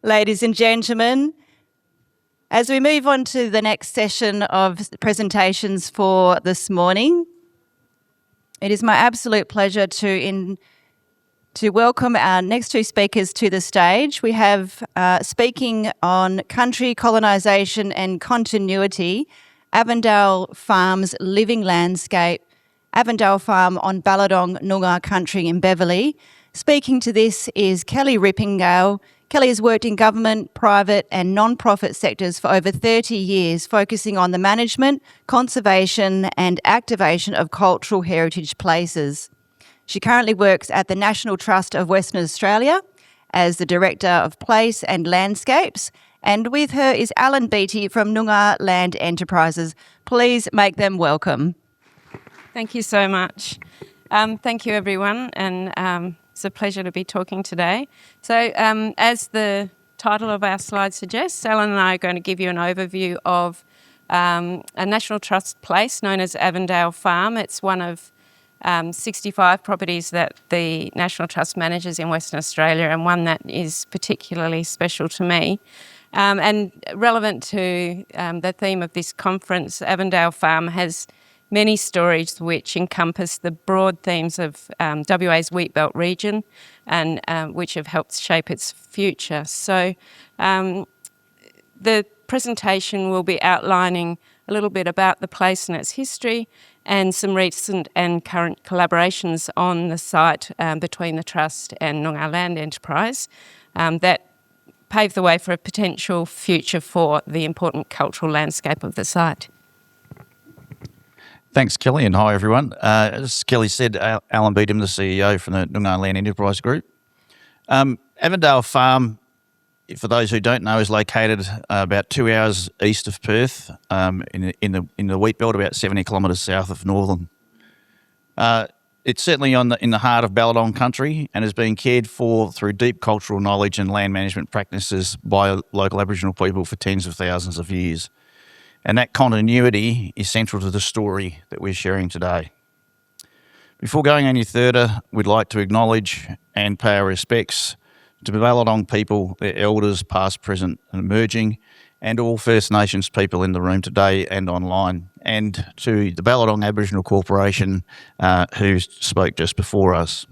Ladies and gentlemen, as we move on to the next session of presentations for this morning, it is my absolute pleasure to welcome our next two speakers to the stage. We have speaking on country, colonisation and continuity, Avondale Farm's living landscape, Avondale Farm on Ballardong Noongar Country in Beverley. Speaking to this is Kelly Rippingale. Kelly has worked in government, private and non-profit sectors for over 30 years, focusing on the management, conservation and activation of cultural heritage places. She currently works at the National Trust of Western Australia as the Director of Place and Landscapes, and with her is Alan Beattie from Noongar Land Enterprises. Please make them welcome. Thank you so much. Thank you, everyone, and it's a pleasure to be talking today. So, as the title of our slide suggests, Alan and I are going to give you an overview of a National Trust place known as Avondale Farm. It's one of 65 properties that the National Trust manages in Western Australia, and one that is particularly special to me. And relevant to the theme of this conference, Avondale Farm has many stories which encompass the broad themes of WA's wheatbelt region and which have helped shape its future. So the presentation will be outlining a little bit about the place and its history and some recent and current collaborations on the site between the Trust and Noongar Land Enterprise that pave the way for a potential future for the important cultural landscape of the site. Thanks, Kelly, and hi, everyone. As Kelly said, Alan Beattie, the CEO from the Noongar Land Enterprise Group. Avondale Farm, for those who don't know, is located about 2 hours east of Perth, in the wheatbelt, about 70 kilometres south of Northern. It's certainly in the heart of Ballardong Country and has been cared for through deep cultural knowledge and land management practices by local Aboriginal people for tens of thousands of years. And that continuity is central to the story that we're sharing today. Before going any further, we'd like to acknowledge and pay our respects to the Ballardong people, their elders, past, present and emerging, and all First Nations people in the room today and online, and to the Ballardong Aboriginal Corporation who spoke just before us.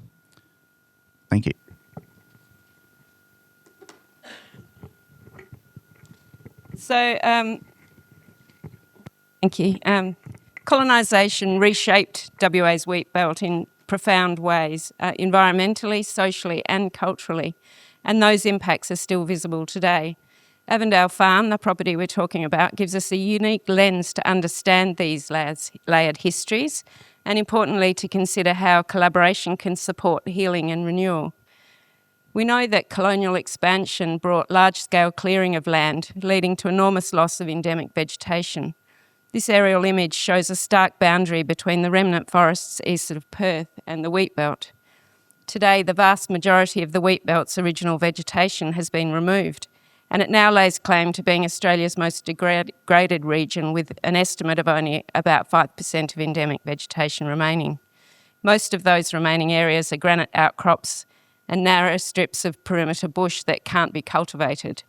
Thank you. So, thank you. Colonisation reshaped WA's wheatbelt in profound ways, environmentally, socially and culturally, and those impacts are still visible today. Avondale Farm, the property we're talking about, gives us a unique lens to understand these layered histories and, importantly, to consider how collaboration can support healing and renewal. We know that colonial expansion brought large-scale clearing of land, leading to enormous loss of endemic vegetation. This aerial image shows a stark boundary between the remnant forests east of Perth and the wheatbelt. Today, the vast majority of the wheatbelt's original vegetation has been removed, and it now lays claim to being Australia's most degraded region, with an estimate of only about 5% of endemic vegetation remaining. Most of those remaining areas are granite outcrops and narrow strips of perimeter bush that can't be cultivated.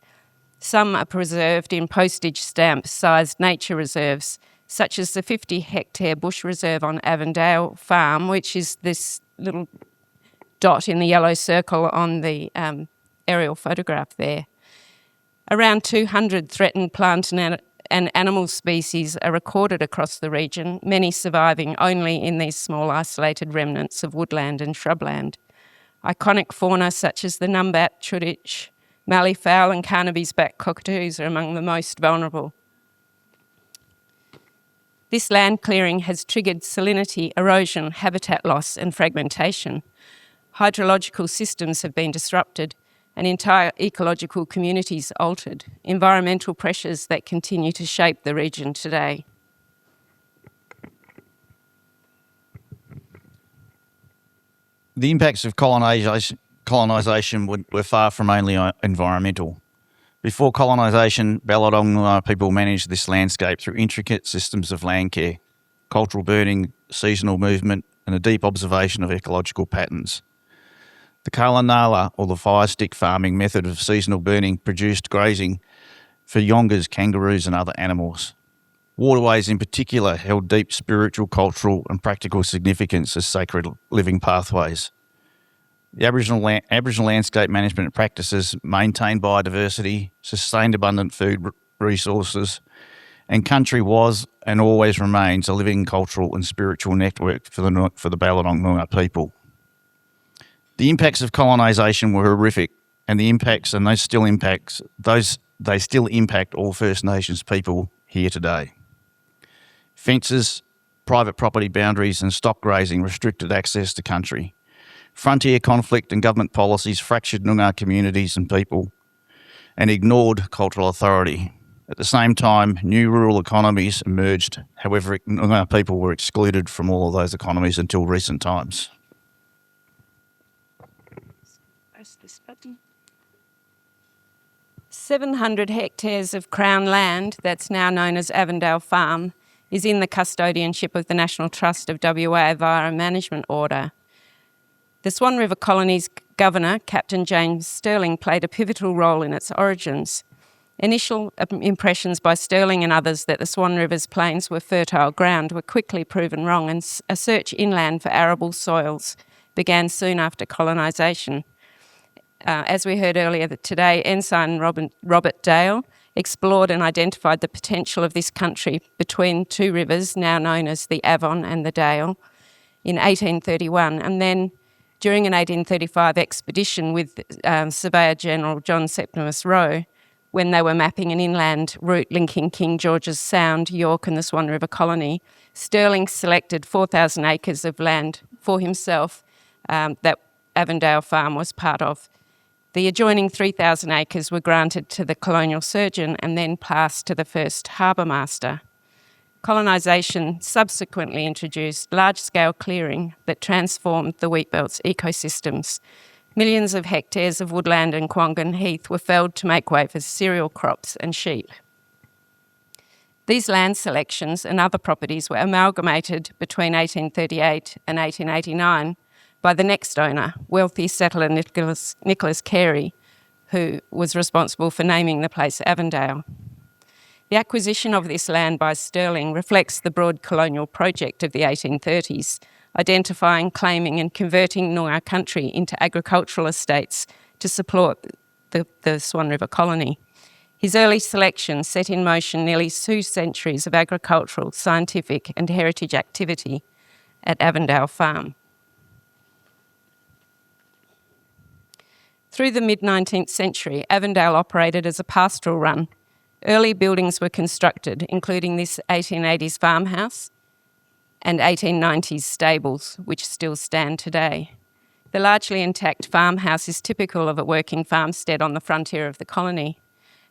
Some are preserved in postage stamp-sized nature reserves, such as the 50-hectare bush reserve on Avondale Farm, which is this little dot in the yellow circle on the aerial photograph there. Around 200 threatened plant and animal species are recorded across the region, many surviving only in these small isolated remnants of woodland and shrubland. Iconic fauna such as the numbat, chuditch, malleefowl and Carnaby's back cockatoos are among the most vulnerable. This land clearing has triggered salinity, erosion, habitat loss and fragmentation. Hydrological systems have been disrupted and entire ecological communities altered, environmental pressures that continue to shape the region today. The impacts of colonisation were far from only environmental. Before colonisation, Ballardong people managed this landscape through intricate systems of land care, cultural burning, seasonal movement and a deep observation of ecological patterns. The Kalanala, or the fire stick farming method of seasonal burning, produced grazing for yongers, kangaroos and other animals. Waterways in particular held deep spiritual, cultural and practical significance as sacred living pathways. The Aboriginal landscape management practices maintained biodiversity, sustained abundant food resources, and country was and always remains a living cultural and spiritual network for the Ballardong Noongar people. The impacts of colonisation were horrific, and they still impact all First Nations people here today. Fences, private property boundaries and stock grazing restricted access to country. Frontier conflict and government policies fractured Noongar communities and people and ignored cultural authority. At the same time, new rural economies emerged. However, Noongar people were excluded from all of those economies until recent times. 700 hectares of Crown land, that's now known as Avondale Farm, is in the custodianship of the National Trust of WA via a management order. The Swan River Colony's governor, Captain James Stirling, played a pivotal role in its origins. Initial impressions by Stirling and others that the Swan River's plains were fertile ground were quickly proven wrong, and a search inland for arable soils began soon after colonisation. As we heard earlier today, Ensign Robert Dale explored and identified the potential of this country between two rivers, now known as the Avon and the Dale, in 1831, and then during an 1835 expedition with Surveyor General John Septimus Roe, when they were mapping an inland route linking King George's Sound, York and the Swan River Colony, Stirling selected 4,000 acres of land for himself that Avondale Farm was part of. The adjoining 3,000 acres were granted to the colonial surgeon and then passed to the first harbour master. Colonisation subsequently introduced large-scale clearing that transformed the wheatbelt's ecosystems. Millions of hectares of woodland and quangan heath were felled to make way for cereal crops and sheep. These land selections and other properties were amalgamated between 1838 and 1889 by the next owner, wealthy settler Nicholas Carey, who was responsible for naming the place Avondale. The acquisition of this land by Stirling reflects the broad colonial project of the 1830s, identifying, claiming and converting Noongar Country into agricultural estates to support the Swan River Colony. His early selection set in motion nearly 2 centuries of agricultural, scientific and heritage activity at Avondale Farm. Through the mid-19th century, Avondale operated as a pastoral run. Early buildings were constructed, including this 1880s farmhouse and 1890s stables, which still stand today. The largely intact farmhouse is typical of a working farmstead on the frontier of the colony,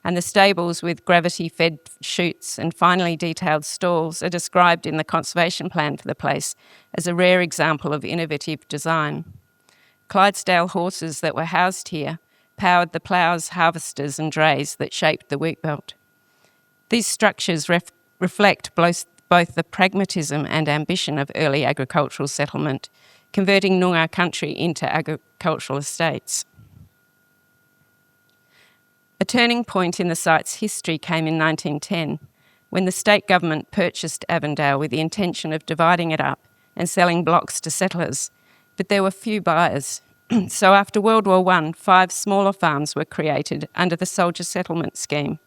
and the stables with gravity-fed chutes and finely detailed stalls are described in the conservation plan for the place as a rare example of innovative design. Clydesdale horses that were housed here powered the ploughs, harvesters and drays that shaped the wheatbelt. These structures reflect both the pragmatism and ambition of early agricultural settlement, converting Noongar Country into agricultural estates. A turning point in the site's history came in 1910, when the state government purchased Avondale with the intention of dividing it up and selling blocks to settlers, but there were few buyers. So after World War I, 5 smaller farms were created under the Soldier Settlement Scheme,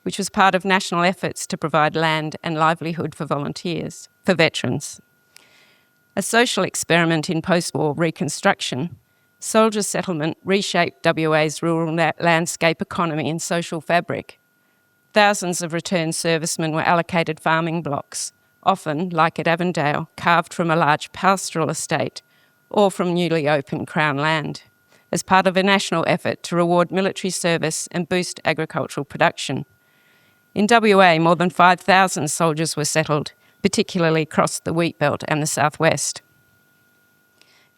which was part of national efforts to provide land and livelihood for veterans. A social experiment in post-war reconstruction, Soldier Settlement reshaped WA's rural landscape economy and social fabric. Thousands of returned servicemen were allocated farming blocks, often, like at Avondale, carved from a large pastoral estate or from newly opened Crown land, as part of a national effort to reward military service and boost agricultural production. In WA, more than 5,000 soldiers were settled, particularly across the wheatbelt and the southwest.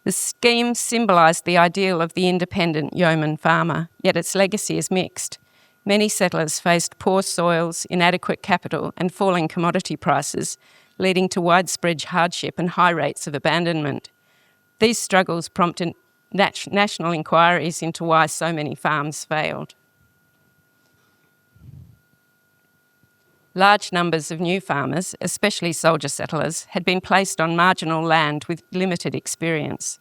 The scheme symbolised the ideal of the independent yeoman farmer, yet its legacy is mixed. Many settlers faced poor soils, inadequate capital and falling commodity prices, leading to widespread hardship and high rates of abandonment. These struggles prompted national inquiries into why so many farms failed. Large numbers of new farmers, especially soldier settlers, had been placed on marginal land with limited experience.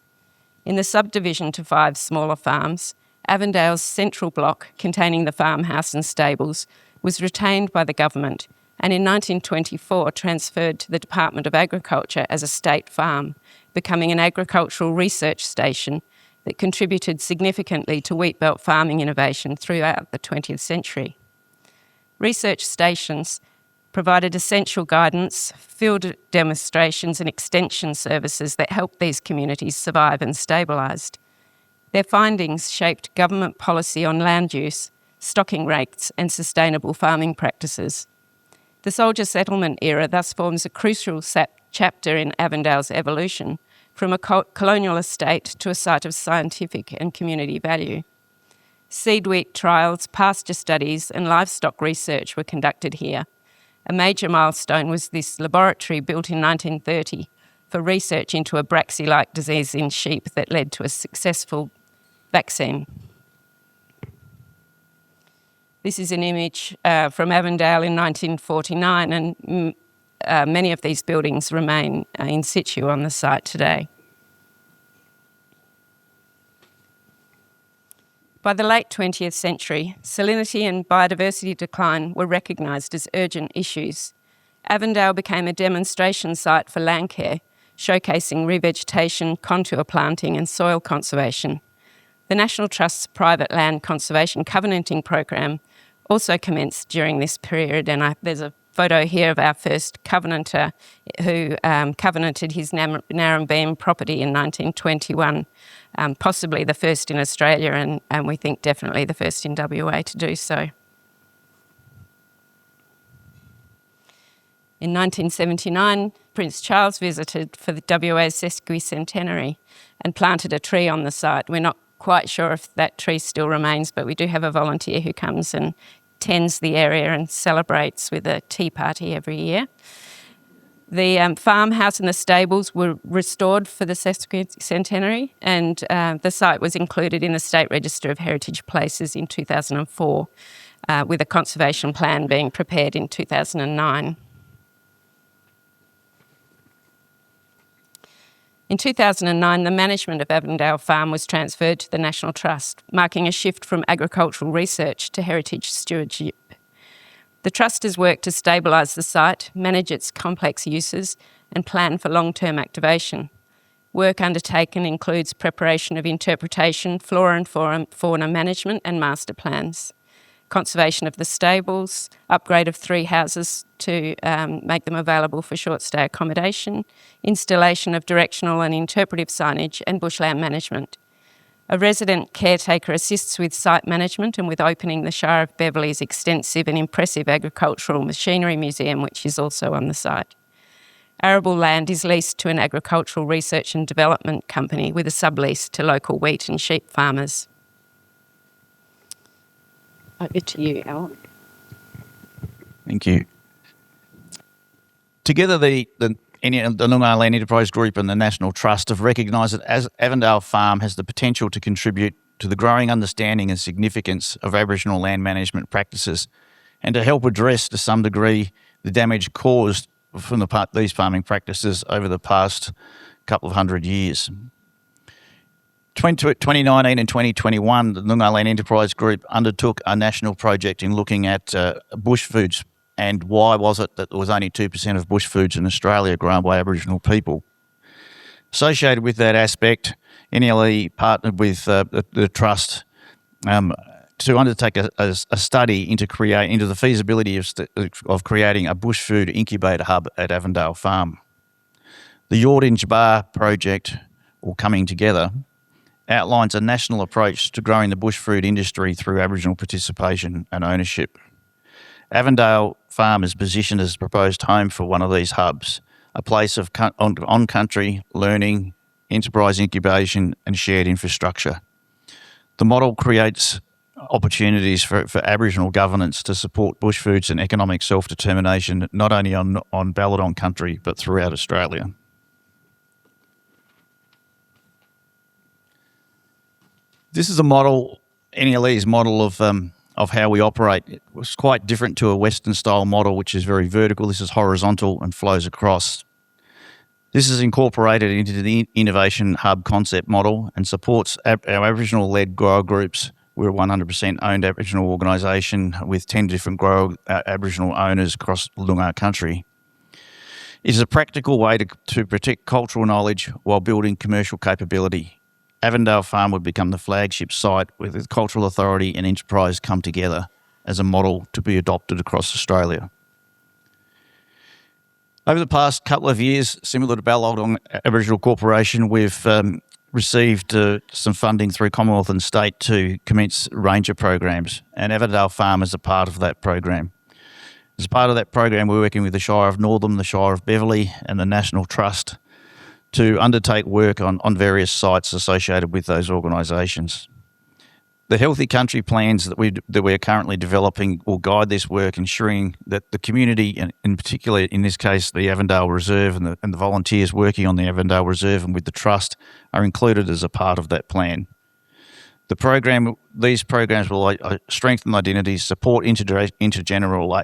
In the subdivision to 5 smaller farms, Avondale's central block, containing the farmhouse and stables, was retained by the government and in 1924 transferred to the Department of Agriculture as a state farm, becoming an agricultural research station that contributed significantly to wheatbelt farming innovation throughout the 20th century. Research stations provided essential guidance, field demonstrations and extension services that helped these communities survive and stabilised. Their findings shaped government policy on land use, stocking rates and sustainable farming practices. The soldier settlement era thus forms a crucial chapter in Avondale's evolution, from a colonial estate to a site of scientific and community value. Seed wheat trials, pasture studies and livestock research were conducted here. A major milestone was this laboratory built in 1930 for research into a Braxy-like disease in sheep that led to a successful vaccine. This is an image from Avondale in 1949, and many of these buildings remain in situ on the site today. By the late 20th century, salinity and biodiversity decline were recognised as urgent issues. Avondale became a demonstration site for land care, showcasing revegetation, contour planting and soil conservation. The National Trust's private land conservation covenanting program also commenced during this period, and there's a photo here of our first covenanter who covenanted his Narrabeen property in 1921, possibly the first in Australia and we think definitely the first in WA to do so. In 1979, Prince Charles visited for the WA's sesquicentenary and planted a tree on the site. We're not quite sure if that tree still remains, but we do have a volunteer who comes and tends the area and celebrates with a tea party every year. The farmhouse and the stables were restored for the sesquicentenary, and the site was included in the State Register of Heritage Places in 2004, with a conservation plan being prepared in 2009. In 2009, the management of Avondale Farm was transferred to the National Trust, marking a shift from agricultural research to heritage stewardship. The Trust has worked to stabilise the site, manage its complex uses and plan for long-term activation. Work undertaken includes preparation of interpretation, flora and fauna management and master plans, conservation of the stables, upgrade of 3 houses to make them available for short-stay accommodation, installation of directional and interpretive signage and bushland management. A resident caretaker assists with site management and with opening the Shire of Beverley's extensive and impressive agricultural machinery museum, which is also on the site. Arable land is leased to an agricultural research and development company with a sublease to local wheat and sheep farmers. Over to you, Alan. Thank you. Together, the Noongar Land Enterprise Group and the National Trust have recognised that as Avondale Farm has the potential to contribute to the growing understanding and significance of Aboriginal land management practices and to help address, to some degree, the damage caused from these farming practices over the past couple of hundred years. 2019 and 2021, the Noongar Land Enterprise Group undertook a national project in looking at bush foods and why was it that there was only 2% of bush foods in Australia grown by Aboriginal people. Associated with that aspect, NLE partnered with the Trust to undertake a study into the feasibility of creating a bush food incubator hub at Avondale Farm. The Yordinge Bar project, or Coming Together, outlines a national approach to growing the bush food industry through Aboriginal participation and ownership. Avondale Farm is positioned as a proposed home for one of these hubs, a place of on-country learning, enterprise incubation and shared infrastructure. The model creates opportunities for Aboriginal governance to support bush foods and economic self-determination, not only on Ballardong Country, but throughout Australia. This is a model, NLE's model of how we operate. It was quite different to a Western style model, which is very vertical. This is horizontal and flows across. This is incorporated into the Innovation Hub concept model and supports our Aboriginal-led grower groups. We're a 100% owned Aboriginal organisation with 10 different Aboriginal owners across Noongar Country. It is a practical way to protect cultural knowledge while building commercial capability. Avondale Farm would become the flagship site where the Cultural Authority and enterprise come together as a model to be adopted across Australia. Over the past couple of years, similar to Ballardong Aboriginal Corporation, we've received some funding through Commonwealth and State to commence ranger programs, and Avondale Farm is a part of that program. As part of that program, we're working with the Shire of Northam, the Shire of Beverley and the National Trust to undertake work on various sites associated with those organisations. The Healthy Country plans that we're currently developing will guide this work, ensuring that the community, and in particular in this case the Avondale Reserve and the volunteers working on the Avondale Reserve and with the Trust, are included as a part of that plan. These programs will strengthen identities, support intergenerational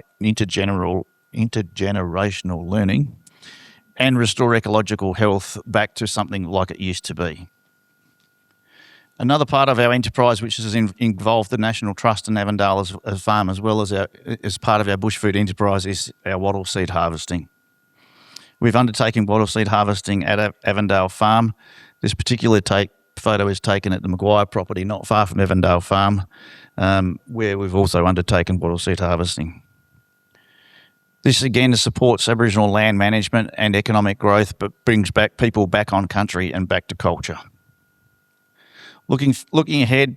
learning, and restore ecological health back to something like it used to be. Another part of our enterprise, which has involved the National Trust and Avondale Farm, as well as part of our bush food enterprise, is our wattle seed harvesting. We've undertaken wattle seed harvesting at Avondale Farm. This particular photo is taken at the Maguire property, not far from Avondale Farm, where we've also undertaken wattle seed harvesting. This again supports Aboriginal land management and economic growth, but brings people back on country and back to culture. Looking ahead,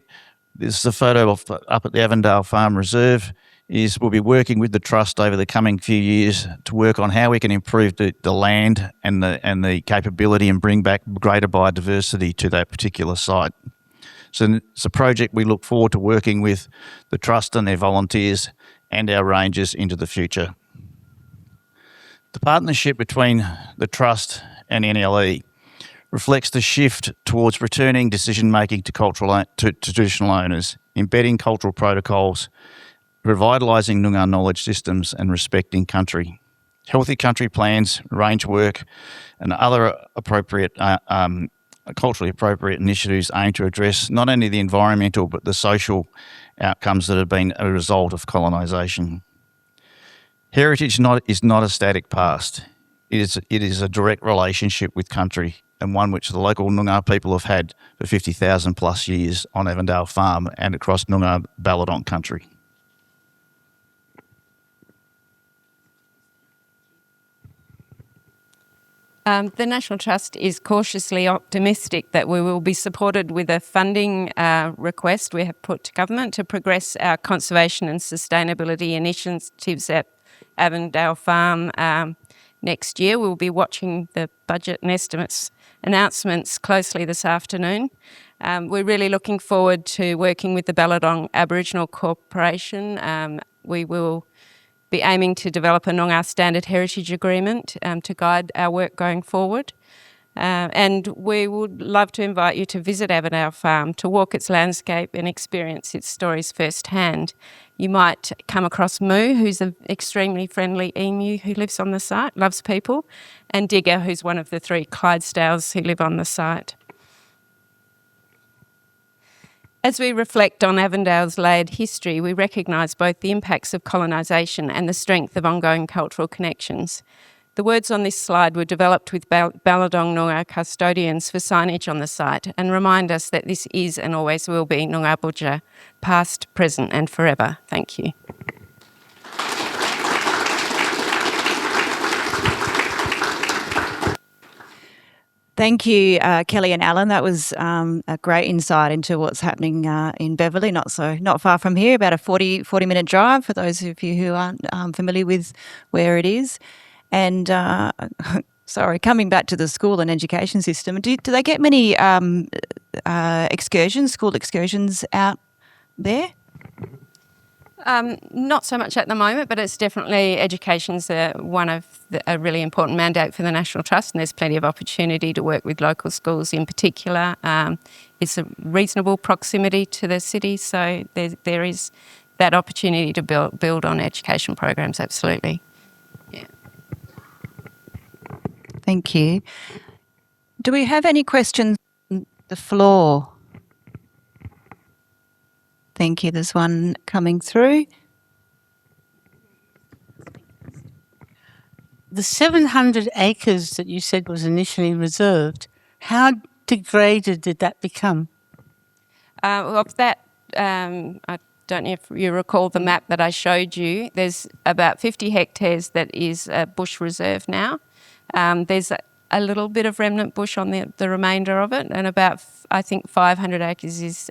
this is a photo of up at the Avondale Farm Reserve. We'll be working with the Trust over the coming few years to work on how we can improve the land and the capability and bring back greater biodiversity to that particular site. So it's a project we look forward to working with the Trust and their volunteers and our rangers into the future. The partnership between the Trust and NLE reflects the shift towards returning decision-making to traditional owners, embedding cultural protocols, revitalising Noongar knowledge systems and respecting country. Healthy country plans, range work and other culturally appropriate initiatives aim to address not only the environmental but the social outcomes that have been a result of colonisation. Heritage is not a static past. It is a direct relationship with country, and one which the local Noongar people have had for 50,000 plus years on Avondale Farm and across Noongar Ballardong Country. The National Trust is cautiously optimistic that we will be supported with a funding request we have put to government to progress our conservation and sustainability initiatives at Avondale Farm next year. We'll be watching the budget and estimates announcements closely this afternoon. We're really looking forward to working with the Ballardong Aboriginal Corporation. We will be aiming to develop a Noongar Standard Heritage Agreement to guide our work going forward. And we would love to invite you to visit Avondale Farm, to walk its landscape and experience its stories firsthand. You might come across Moo, who's an extremely friendly emu who lives on the site, loves people, and Digger, who's one of the 3 Clydesdales who live on the site. As we reflect on Avondale's layered history, we recognise both the impacts of colonisation and the strength of ongoing cultural connections. The words on this slide were developed with Ballardong Noongar custodians for signage on the site and remind us that this is and always will be Noongar Budja, past, present and forever. Thank you. Thank you, Kelly and Alan. That was a great insight into what's happening in Beverley, not far from here, about a 40-minute drive for those of you who aren't familiar with where it is. And coming back to the school and education system, do they get many school excursions out there? Not so much at the moment, but it's definitely education's one of a really important mandate for the National Trust, and there's plenty of opportunity to work with local schools in particular. It's a reasonable proximity to the city, so there is that opportunity to build on education programs, absolutely. Yeah. Thank you. Do we have any questions on the floor? Thank you. There's one coming through. The 700 acres that you said was initially reserved, how degraded did that become? Of that, I don't know if you recall the map that I showed you, there's about 50 hectares that is a bush reserve now. There's a little bit of remnant bush on the remainder of it, and about, I think, 500 acres is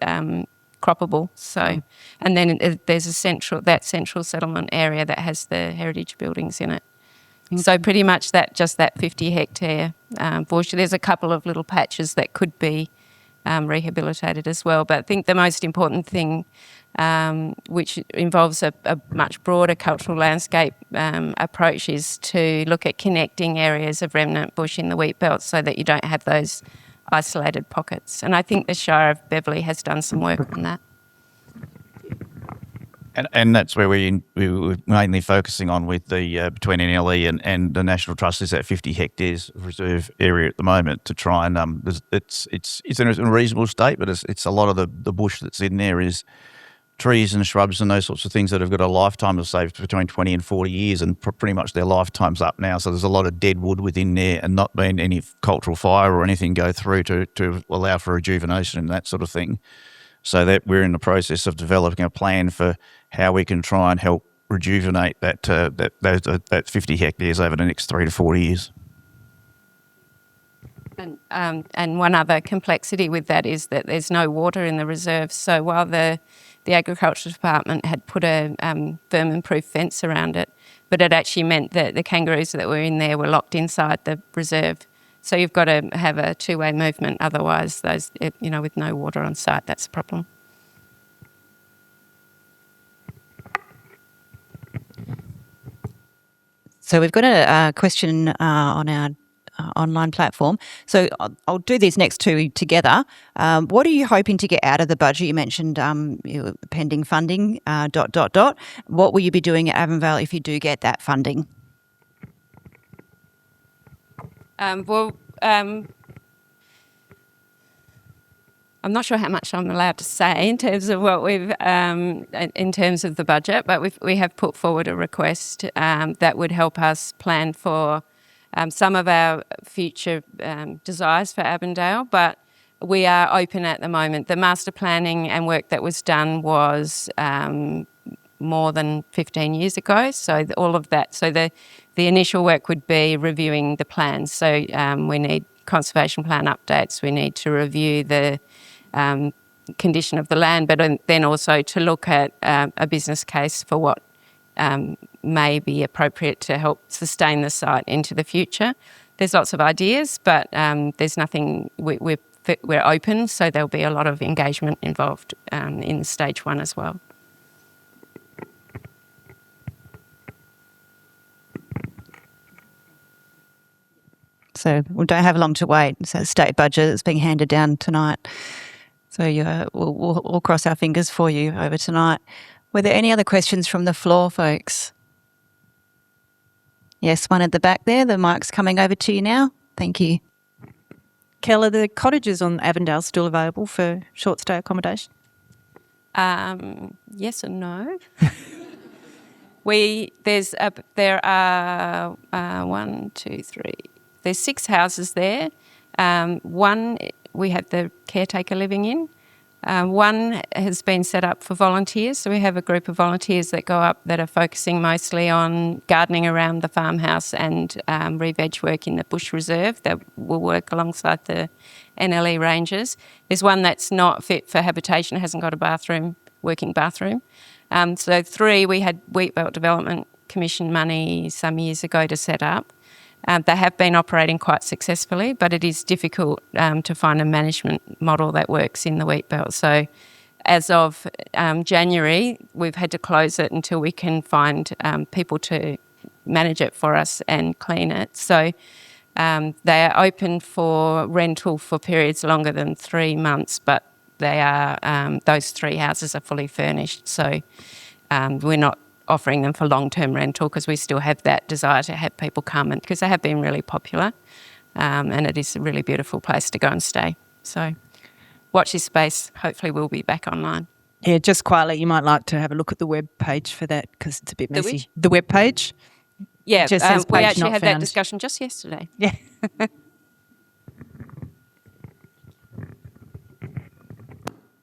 croppable. So, and then there's that central settlement area that has the heritage buildings in it. So pretty much that 50 hectare bush. There's a couple of little patches that could be rehabilitated as well. But I think the most important thing, which involves a much broader cultural landscape approach, is to look at connecting areas of remnant bush in the wheatbelt so that you don't have those isolated pockets. And I think the Shire of Beverley has done some work on that. And that's where we were mainly focusing on with the between NLE and the National Trust, is that 50 hectares of reserve area at the moment to try and it's in a reasonable state, but it's a lot of the bush that's in there is trees and shrubs and those sorts of things that have got a lifetime of, say, between 20 and 40 years, and pretty much their lifetime's up now. So there's a lot of dead wood within there, and not been any cultural fire or anything go through to allow for rejuvenation and that sort of thing. So that we're in the process of developing a plan for how we can try and help rejuvenate that 50 hectares over the next 3 to 4 years. And one other complexity with that is that there's no water in the reserve. So while the Agriculture Department had put a vermin-proof fence around it, but it actually meant that the kangaroos that were in there were locked inside the reserve. So you've got to have a two-way movement, otherwise with no water on site, that's a problem. So we've got a question on our online platform. So I'll do these next two together. What are you hoping to get out of the budget? You mentioned pending funding, ... What will you be doing at Avondale if you do get that funding? I'm not sure how much I'm allowed to say in terms of what we've, in terms of the budget, but we have put forward a request that would help us plan for some of our future desires for Avondale, but we are open at the moment. The master planning and work that was done was more than 15 years ago, so all of that. So the initial work would be reviewing the plans. So we need conservation plan updates. We need to review the condition of the land, but then also to look at a business case for what may be appropriate to help sustain the site into the future. There's lots of ideas, but there's nothing. We're open, so there'll be a lot of engagement involved in stage one as well. So we don't have long to wait. So state budget is being handed down tonight. So we'll cross our fingers for you over tonight. Were there any other questions from the floor, folks? Yes, one at the back there. The mic's coming over to you now. Thank you. Kel, are the cottages on Avondale still available for short stay accommodation? Yes and no. There are 1, 2, 3. There's 6 houses there. One we have the caretaker living in. One has been set up for volunteers, so we have a group of volunteers that go up that are focusing mostly on gardening around the farmhouse and re-veg work in the bush reserve that will work alongside the NLE rangers. There's one that's not fit for habitation, hasn't got a working bathroom. So 3, we had Wheatbelt Development Commission money some years ago to set up. They have been operating quite successfully, but it is difficult to find a management model that works in the wheatbelt. So as of January, we've had to close it until we can find people to manage it for us and clean it. So they are open for rental for periods longer than 3 months, but they are those 3 houses are fully furnished. So we're not offering them for long-term rental because we still have that desire to have people come, and because they have been really popular, and it is a really beautiful place to go and stay. So watch this space. Hopefully we'll be back online. Yeah, just quietly, you might like to have a look at the web page for that because it's a bit messy. which? The web page? Yeah, It just says we page actually not had that found. discussion just yesterday. Yeah.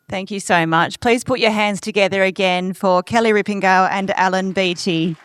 Thank you so much. Please put your hands together again for Kelly Rippingale and Alan Beattie.